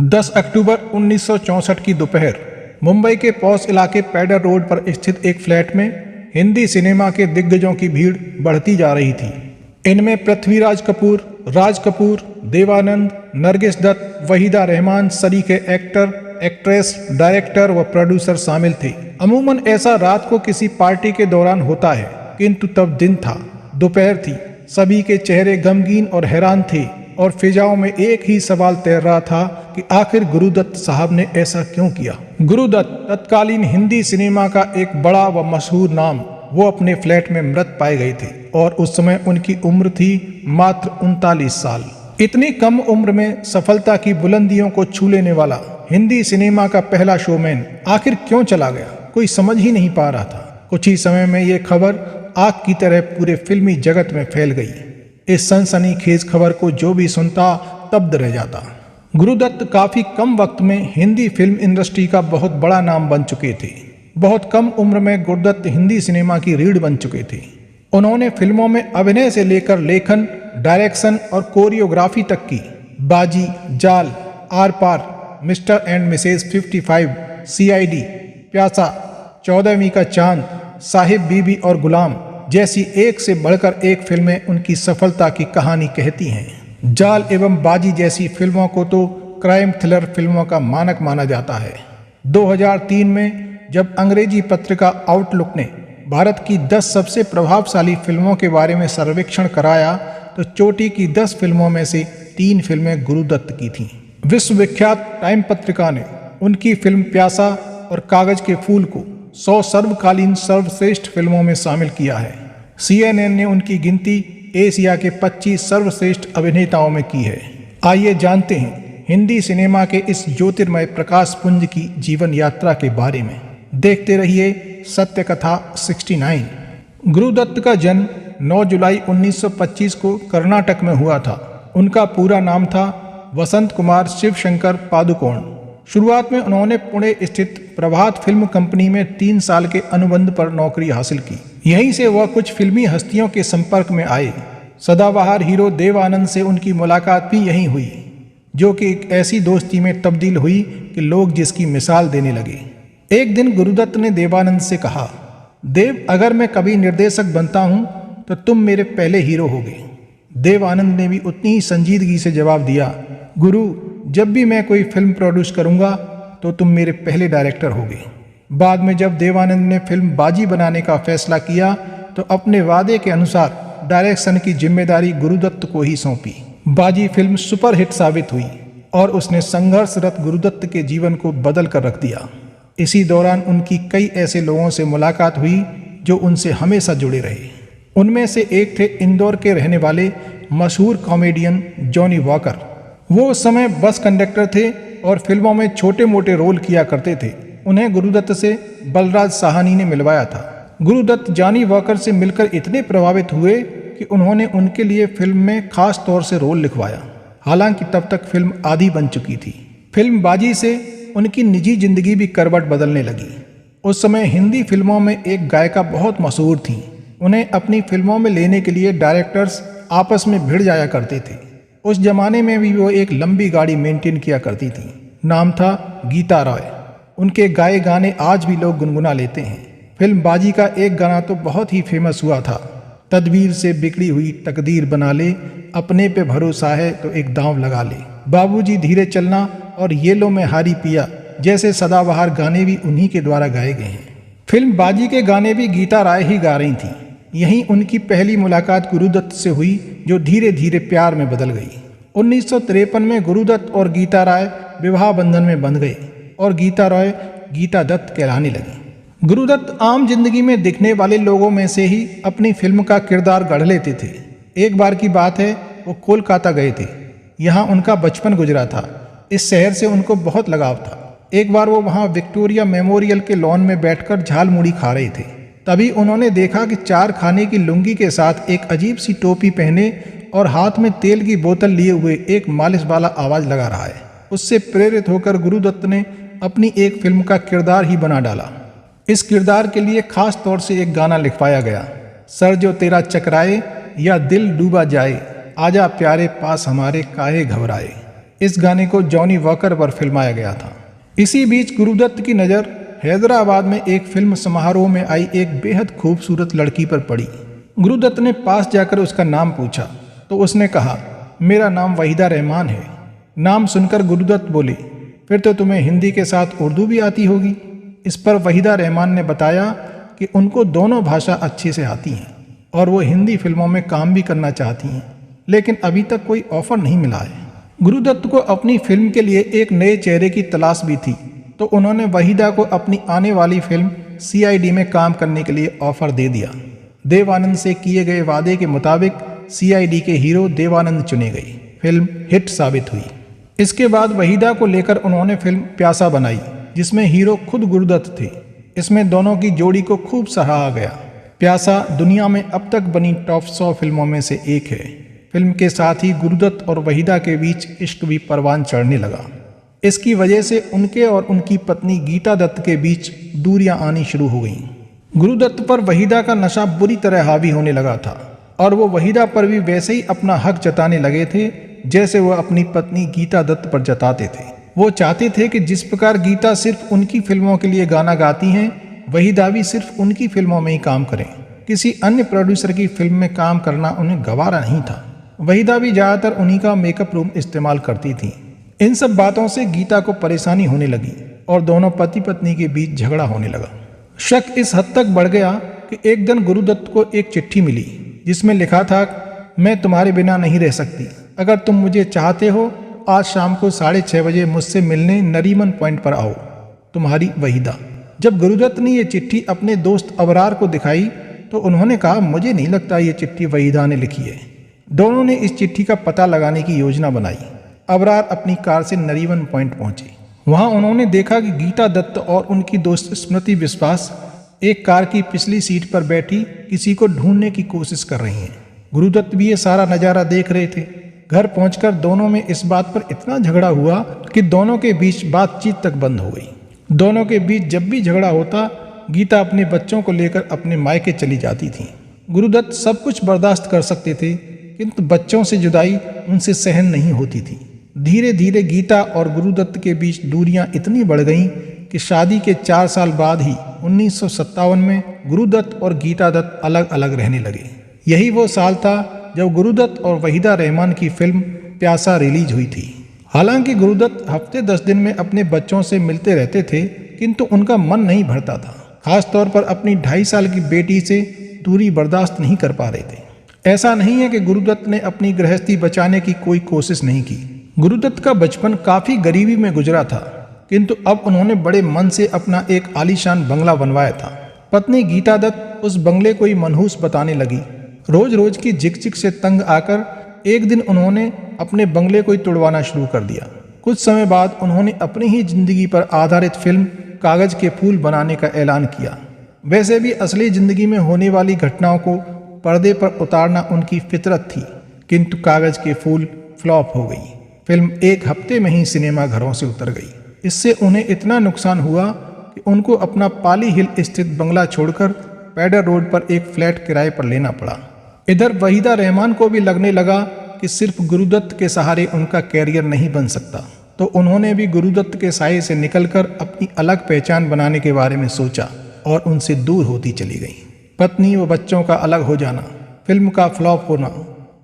10 अक्टूबर 1964 की दोपहर मुंबई के पॉश इलाके पैडर रोड पर स्थित एक फ्लैट में हिंदी सिनेमा के दिग्गजों की भीड़ बढ़ती जा रही थी। इनमें पृथ्वीराज कपूर, राज कपूर, देवानंद, नरगिस दत्त, वहीदा रहमान सरीखे एक्टर, एक्ट्रेस, डायरेक्टर व प्रोड्यूसर शामिल थे। अमूमन ऐसा रात को किसी पार्टी के दौरान होता है, किंतु तब दिन था, दोपहर थी। सभी के चेहरे गमगीन और हैरान थे और फिजाओं में एक ही सवाल तैर रहा था कि आखिर गुरुदत्त साहब ने ऐसा क्यों किया। गुरुदत्त तत्कालीन हिंदी सिनेमा का एक बड़ा व मशहूर नाम, वो अपने फ्लैट में मृत पाए गए थे और उस समय उनकी उम्र थी मात्र 39 साल। इतनी कम उम्र में सफलता की बुलंदियों को छू लेने वाला हिंदी सिनेमा का पहला शोमैन आखिर क्यों चला गया, कोई समझ ही नहीं पा रहा था। कुछ ही समय में ये खबर आग की तरह पूरे फिल्मी जगत में फैल गई। इस सनसनीखेज खबर को जो भी सुनता तब्द रह जाता। गुरुदत्त काफी कम वक्त में हिंदी फिल्म इंडस्ट्री का बहुत बड़ा नाम बन चुके थे। बहुत कम उम्र में गुरुदत्त हिंदी सिनेमा की रीढ़ बन चुके थे। उन्होंने फिल्मों में अभिनय से लेकर लेखन, डायरेक्शन और कोरियोग्राफी तक की। Baazi, Jaal, Aar Paar, mister and missus 55, CID, प्यासा, 14वीं का चांद, साहिब बीबी और गुलाम जैसी एक से बढ़कर एक फिल्में उनकी सफलता की कहानी कहती हैं। जाल एवं बाजी जैसी फिल्मों को तो क्राइम थ्रिलर फिल्मों का मानक माना जाता है। 2003 में जब अंग्रेजी पत्रिका आउटलुक ने भारत की 10 सबसे प्रभावशाली फिल्मों के बारे में सर्वेक्षण कराया तो चोटी की 10 फिल्मों में से 3 फिल्में गुरुदत्त की थीं। विश्वविख्यात टाइम पत्रिका ने उनकी फिल्म प्यासा और कागज के फूल को 100 सर्वकालीन सर्वश्रेष्ठ फिल्मों में शामिल किया है। CNN ने उनकी गिनती एशिया के 25 सर्वश्रेष्ठ अभिनेताओं में की है। आइए जानते हैं हिंदी सिनेमा के इस ज्योतिर्मय प्रकाश पुंज की जीवन यात्रा के बारे में। देखते रहिए सत्य कथा 69। गुरुदत्त का जन्म 9 जुलाई 1925 को कर्नाटक में हुआ था। उनका पूरा नाम था वसंत कुमार शिवशंकर पादुकोण। शुरुआत में उन्होंने पुणे स्थित प्रभात फिल्म कंपनी में 3 साल के अनुबंध पर नौकरी हासिल की। यहीं से वह कुछ फिल्मी हस्तियों के संपर्क में आए। सदाबहार हीरो देवानंद से उनकी मुलाकात भी यहीं हुई, जो कि एक ऐसी दोस्ती में तब्दील हुई कि लोग जिसकी मिसाल देने लगे। एक दिन गुरुदत्त ने देवानंद से कहा, देव, अगर मैं कभी निर्देशक बनता हूं तो तुम मेरे पहले हीरो होगे। देवानंद ने भी उतनी ही संजीदगी से जवाब दिया, गुरु, जब भी मैं कोई फिल्म प्रोड्यूस करूंगा तो तुम मेरे पहले डायरेक्टर होगे। बाद में जब देवानंद ने फिल्म बाजी बनाने का फैसला किया तो अपने वादे के अनुसार डायरेक्शन की जिम्मेदारी गुरुदत्त को ही सौंपी। बाजी फिल्म सुपरहिट साबित हुई और उसने संघर्षरत गुरुदत्त के जीवन को बदल कर रख दिया। इसी दौरान उनकी कई ऐसे लोगों से मुलाकात हुई जो उनसे हमेशा जुड़े रहे। उनमें से एक थे इंदौर के रहने वाले मशहूर कॉमेडियन जॉनी वॉकर। वो उस समय बस कंडक्टर थे और फिल्मों में छोटे मोटे रोल किया करते थे। उन्हें गुरुदत्त से बलराज साहनी ने मिलवाया था। गुरुदत्त जॉनी वॉकर से मिलकर इतने प्रभावित हुए कि उन्होंने उनके लिए फिल्म में खास तौर से रोल लिखवाया। हालांकि तब तक फिल्म आधी बन चुकी थी। फिल्म बाजी से उनकी निजी जिंदगी भी करवट बदलने लगी। उस समय हिंदी फिल्मों में एक गायिका बहुत मशहूर थी। उन्हें अपनी फिल्मों में लेने के लिए डायरेक्टर्स आपस में भिड़ जाया करते थे। उस जमाने में भी वो एक लंबी गाड़ी मेंटेन किया करती थी। नाम था गीता रॉय। उनके गाए गाने आज भी लोग गुनगुना लेते हैं। फिल्म बाजी का एक गाना तो बहुत ही फेमस हुआ था, तदबीर से बिगड़ी हुई तकदीर बना ले, अपने पे भरोसा है तो एक दांव लगा ले, बाबूजी धीरे चलना और ये लो मैं हारी पिया जैसे सदाबहार गाने भी उन्हीं के द्वारा गाए गए हैं। फिल्म बाजी के गाने भी गीता राय ही गा रही थी। यहीं उनकी पहली मुलाकात गुरुदत्त से हुई जो धीरे धीरे प्यार में बदल गई। 1953 में गुरुदत्त और गीता राय विवाह बंधन में बंध गए और गीता राय गीता दत्त कहलाने लगी। गुरुदत्त आम जिंदगी में दिखने वाले लोगों में से ही अपनी फिल्म का किरदार गढ़ लेते थे। एक बार की बात है, वो कोलकाता गए थे। यहाँ उनका बचपन गुजरा था। इस शहर से उनको बहुत लगाव था। एक बार वो वहाँ विक्टोरिया मेमोरियल के लॉन में बैठकर झाल मुड़ी खा रहे थे। तभी उन्होंने देखा कि 4 खाने की लुंगी के साथ एक अजीब सी टोपी पहने और हाथ में तेल की बोतल लिए हुए एक मालिश वाला आवाज लगा रहा है। उससे प्रेरित होकर गुरुदत्त ने अपनी एक फिल्म का किरदार ही बना डाला। इस किरदार के लिए खास तौर से एक गाना लिखवाया गया, सर जो तेरा चकराए या दिल डूबा जाए, आजा प्यारे पास हमारे काहे घबराए। इस गाने को जॉनी वॉकर पर फिल्माया गया था। इसी बीच गुरुदत्त की नज़र हैदराबाद में एक फिल्म समारोह में आई एक बेहद खूबसूरत लड़की पर पड़ी। गुरुदत्त ने पास जाकर उसका नाम पूछा तो उसने कहा, मेरा नाम वहीदा रहमान है। नाम सुनकर गुरुदत्त बोले, फिर तो तुम्हें हिंदी के साथ उर्दू भी आती होगी। इस पर वहीदा रहमान ने बताया कि उनको दोनों भाषा अच्छे से आती हैं और वो हिंदी फिल्मों में काम भी करना चाहती हैं, लेकिन अभी तक कोई ऑफर नहीं मिला है। गुरुदत्त को अपनी फिल्म के लिए एक नए चेहरे की तलाश भी थी, तो उन्होंने वहीदा को अपनी आने वाली फिल्म CID में काम करने के लिए ऑफर दे दिया। देव आनंद से किए गए वादे के मुताबिक CID के हीरो देव आनंद चुने गए। फिल्म हिट साबित हुई। इसके बाद वहीदा को लेकर उन्होंने फिल्म प्यासा बनाई, जिसमें हीरो खुद गुरुदत्त थे। इसमें दोनों की जोड़ी को खूब सराहा गया। प्यासा दुनिया में अब तक बनी टॉप 100 फिल्मों में से एक है। फिल्म के साथ ही गुरुदत्त और वहीदा के बीच इश्क भी परवान चढ़ने लगा। इसकी वजह से उनके और उनकी पत्नी गीता दत्त के बीच दूरियां आनी शुरू हो गईं। गुरुदत्त पर वहीदा का नशा बुरी तरह हावी होने लगा था और वो वहीदा पर भी वैसे ही अपना हक जताने लगे थे जैसे वो अपनी पत्नी गीता दत्त पर जताते थे। वो चाहते थे कि जिस प्रकार गीता सिर्फ उनकी फिल्मों के लिए गाना गाती हैं, वहीदा भी सिर्फ उनकी फिल्मों में ही काम करें। किसी अन्य प्रोड्यूसर की फिल्म में काम करना उन्हें गवारा नहीं था। वहीदा भी ज़्यादातर उन्हीं का मेकअप रूम इस्तेमाल करती थी। इन सब बातों से गीता को परेशानी होने लगी और दोनों पति पत्नी के बीच झगड़ा होने लगा। शक इस हद तक बढ़ गया कि एक दिन गुरुदत्त को एक चिट्ठी मिली जिसमें लिखा था, मैं तुम्हारे बिना नहीं रह सकती। अगर तुम मुझे चाहते हो आज शाम को 6:30 बजे मुझसे मिलने नरीमन पॉइंट पर आओ। तुम्हारी वहीदा। जब गुरुदत्त ने ये चिट्ठी अपने दोस्त अबरार को दिखाई तो उन्होंने कहा, मुझे नहीं लगता ये चिट्ठी वहीदा ने लिखी है। दोनों ने इस चिट्ठी का पता लगाने की योजना बनाई। अबरार अपनी कार से नरीमन पॉइंट पहुंचे। वहां उन्होंने देखा कि गीता दत्त और उनकी दोस्त स्मृति विश्वास एक कार की पिछली सीट पर बैठी किसी को ढूंढने की कोशिश कर रही हैं। गुरुदत्त भी ये सारा नज़ारा देख रहे थे। घर पहुंचकर दोनों में इस बात पर इतना झगड़ा हुआ कि दोनों के बीच बातचीत तक बंद हो गई। दोनों के बीच जब भी झगड़ा होता, गीता अपने बच्चों को लेकर अपने मायके चली जाती थी। गुरुदत्त सब कुछ बर्दाश्त कर सकते थे, किंतु बच्चों से जुदाई उनसे सहन नहीं होती थी। धीरे धीरे गीता और गुरुदत्त के बीच दूरियां इतनी बढ़ गईं कि शादी के 4 साल बाद ही 1957 में गुरुदत्त और गीता दत्त अलग अलग रहने लगे। यही वो साल था जब गुरुदत्त और वहीदा रहमान की फिल्म प्यासा रिलीज हुई थी। हालांकि गुरुदत्त हफ्ते 10 दिन में अपने बच्चों से मिलते रहते थे, किंतु उनका मन नहीं भरता था। खासतौर पर अपनी 2.5 साल की बेटी से दूरी बर्दाश्त नहीं कर पा रहे थे। ऐसा नहीं है कि गुरुदत्त ने अपनी गृहस्थी बचाने की कोई कोशिश नहीं की। गुरुदत्त का बचपन काफी गरीबी में गुजरा था, किंतु अब उन्होंने बड़े मन से अपना एक आलीशान बंगला बनवाया था। पत्नी गीता दत्त उस बंगले को ही मनहूस बताने लगी। रोज रोज की झिकझिक से तंग आकर एक दिन उन्होंने अपने बंगले को ही तुड़वाना शुरू कर दिया। कुछ समय बाद उन्होंने अपनी ही जिंदगी पर आधारित फिल्म कागज के फूल बनाने का ऐलान किया। वैसे भी असली जिंदगी में होने वाली घटनाओं को पर्दे पर उतारना उनकी फितरत थी, किंतु कागज के फूल फ्लॉप हो गई। फिल्म 1 हफ्ते में ही सिनेमा घरों से उतर गई। इससे उन्हें इतना नुकसान हुआ कि उनको अपना पाली हिल स्थित बंगला छोड़कर पैडर रोड पर एक फ्लैट किराए पर लेना पड़ा। इधर वहीदा रहमान को भी लगने लगा कि सिर्फ गुरुदत्त के सहारे उनका कैरियर नहीं बन सकता, तो उन्होंने भी गुरुदत्त के साये से निकलकर अपनी अलग पहचान बनाने के बारे में सोचा और उनसे दूर होती चली गई। पत्नी व बच्चों का अलग हो जाना, फिल्म का फ्लॉप होना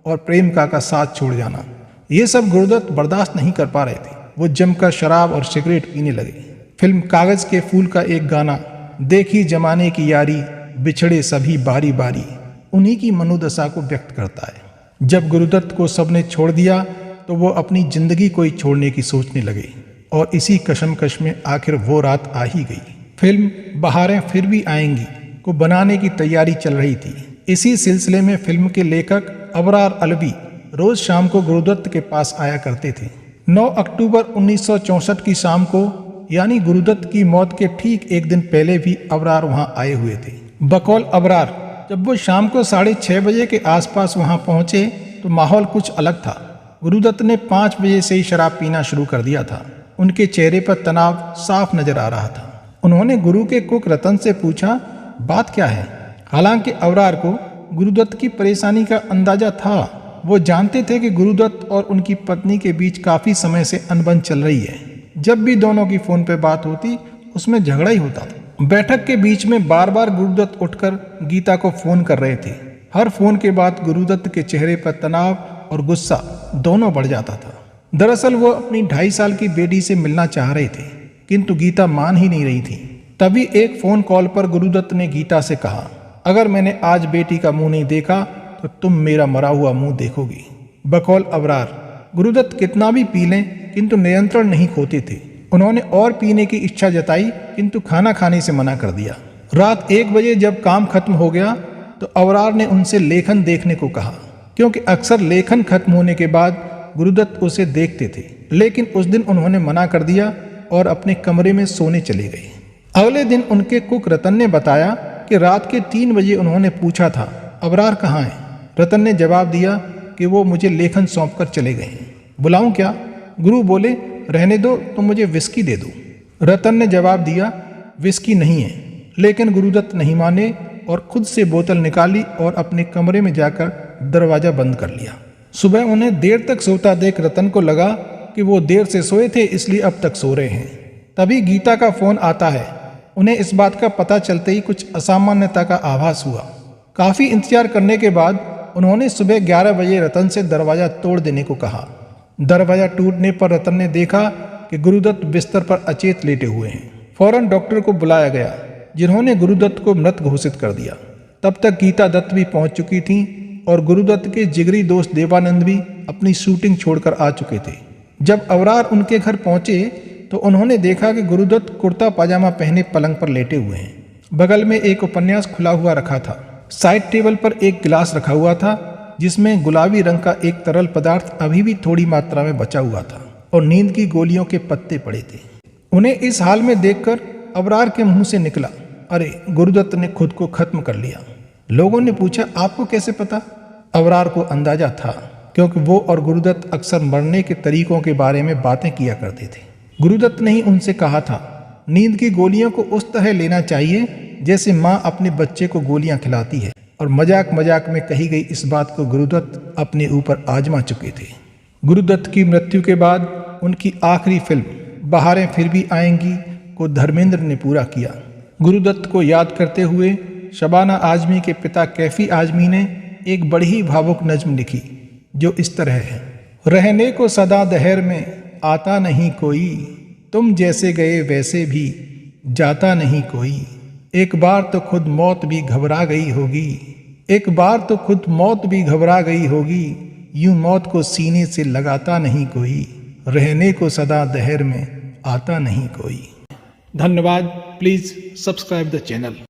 और प्रेमिका का साथ छोड़ जाना, ये सब गुरुदत्त बर्दाश्त नहीं कर पा रहे थे। वो जमकर शराब और सिगरेट पीने लगे। फिल्म कागज के फूल का एक गाना, देखी जमाने की यारी बिछड़े सभी बारी बारी, उन्हीं की मनोदशा को व्यक्त करता है। जब गुरुदत्त को सबने छोड़ दिया तो वो अपनी जिंदगी को ही छोड़ने की सोचने लगे और इसी कशमकश में आखिर वो रात आ ही गई। फिल्म बहारें फिर भी आएंगी को बनाने की तैयारी चल रही थी। इसी सिलसिले में फिल्म के लेखक अबरार अलवी रोज शाम को गुरुदत्त के पास आया करते थे। 9 अक्टूबर 1964 की शाम को, यानी गुरुदत्त की मौत के ठीक एक दिन पहले भी अबरार वहां आए हुए थे। बकौल अबरार, जब वो शाम को 6:30 बजे के आसपास वहां पहुंचे तो माहौल कुछ अलग था। गुरुदत्त ने 5 बजे से ही शराब पीना शुरू कर दिया था। उनके चेहरे पर तनाव साफ नजर आ रहा था। उन्होंने गुरु के कुक रतन से पूछा, बात क्या है? हालांकि अबरार को गुरुदत्त की परेशानी का अंदाजा था। वो जानते थे कि गुरुदत्त और उनकी पत्नी के बीच काफी समय से अनबन चल रही है। जब भी दोनों की फोन पे बात होती उसमें झगड़ा ही होता था। बैठक के बीच में बार बार गुरुदत्त उठकर गीता को फोन कर रहे थे। हर फोन के बाद गुरुदत्त के चेहरे पर तनाव और गुस्सा दोनों बढ़ जाता था। दरअसल वो अपनी 2.5 साल की बेटी से मिलना चाह रहे थे, किंतु गीता मान ही नहीं रही थी। तभी एक फोन कॉल पर गुरुदत्त ने गीता से कहा, अगर मैंने आज बेटी का मुंह नहीं देखा तो तुम मेरा मरा हुआ मुंह देखोगी। बकौल अबरार गुरुदत्त कितना भी पी लें किंतु नियंत्रण नहीं खोते थे। उन्होंने और पीने की इच्छा जताई किंतु खाना खाने से मना कर दिया। रात 1 बजे जब काम खत्म हो गया तो अबरार ने उनसे लेखन देखने को कहा, क्योंकि अक्सर लेखन खत्म होने के बाद गुरुदत्त उसे देखते थे। लेकिन उस दिन उन्होंने मना कर दिया और अपने कमरे में सोने चले गए। अगले दिन उनके कुक रतन ने बताया कि रात के 3 बजे उन्होंने पूछा था, अबरार कहाँ है? रतन ने जवाब दिया कि वो मुझे लेखन सौंपकर चले गए हैं। बुलाऊं क्या? गुरु बोले, रहने दो, तुम मुझे विस्की दे दो। रतन ने जवाब दिया, विस्की नहीं है। लेकिन गुरुदत्त नहीं माने और खुद से बोतल निकाली और अपने कमरे में जाकर दरवाजा बंद कर लिया। सुबह उन्हें देर तक सोता देख रतन को लगा कि वो देर से सोए थे इसलिए अब तक सो रहे हैं। तभी गीता का फोन आता है। उन्हें इस बात का पता चलते ही कुछ असामान्यता का आभास हुआ। काफी इंतजार करने के बाद उन्होंने सुबह 11 बजे रतन से दरवाजा तोड़ देने को कहा। दरवाजा टूटने पर रतन ने देखा कि गुरुदत्त बिस्तर पर अचेत लेटे हुए हैं। फौरन डॉक्टर को बुलाया गया, जिन्होंने गुरुदत्त को मृत घोषित कर दिया। तब तक गीता दत्त भी पहुंच चुकी थी और गुरुदत्त के जिगरी दोस्त देवानंद भी अपनी शूटिंग छोड़कर आ चुके थे। जब अबरार उनके घर पहुंचे तो उन्होंने देखा कि गुरुदत्त कुर्ता पाजामा पहने पलंग पर लेटे हुए हैं। बगल में एक उपन्यास खुला हुआ रखा था। साइड टेबल पर एक गिलास रखा हुआ था जिसमें गुलाबी रंग का एक तरल पदार्थ अभी भी थोड़ी मात्रा में बचा हुआ था और नींद की गोलियों के पत्ते पड़े थे। उन्हें इस हाल में देखकर अबरार के मुंह से निकला, अरे गुरुदत्त ने खुद को खत्म कर लिया। लोगों ने पूछा, आपको कैसे पता? अबरार को अंदाजा था, क्योंकि वो और गुरुदत्त अक्सर मरने के तरीकों के बारे में बातें किया करते थे। गुरुदत्त ने ही उनसे कहा था, नींद की गोलियों को उस तरह लेना चाहिए जैसे माँ अपने बच्चे को गोलियां खिलाती है। और मजाक मजाक में कही गई इस बात को गुरुदत्त अपने ऊपर आजमा चुके थे। गुरुदत्त की मृत्यु के बाद उनकी आखिरी फिल्म बहारें फिर भी आएंगी को धर्मेंद्र ने पूरा किया। गुरुदत्त को याद करते हुए शबाना आजमी के पिता कैफी आजमी ने एक बड़ी ही भावुक नज्म लिखी जो इस तरह है, रहने को सदा दहर में आता नहीं कोई, तुम जैसे गए वैसे भी जाता नहीं कोई। एक बार तो खुद मौत भी घबरा गई होगी, एक बार तो खुद मौत भी घबरा गई होगी, यूं मौत को सीने से लगाता नहीं कोई, रहने को सदा दहर में आता नहीं कोई। धन्यवाद। Please subscribe the channel.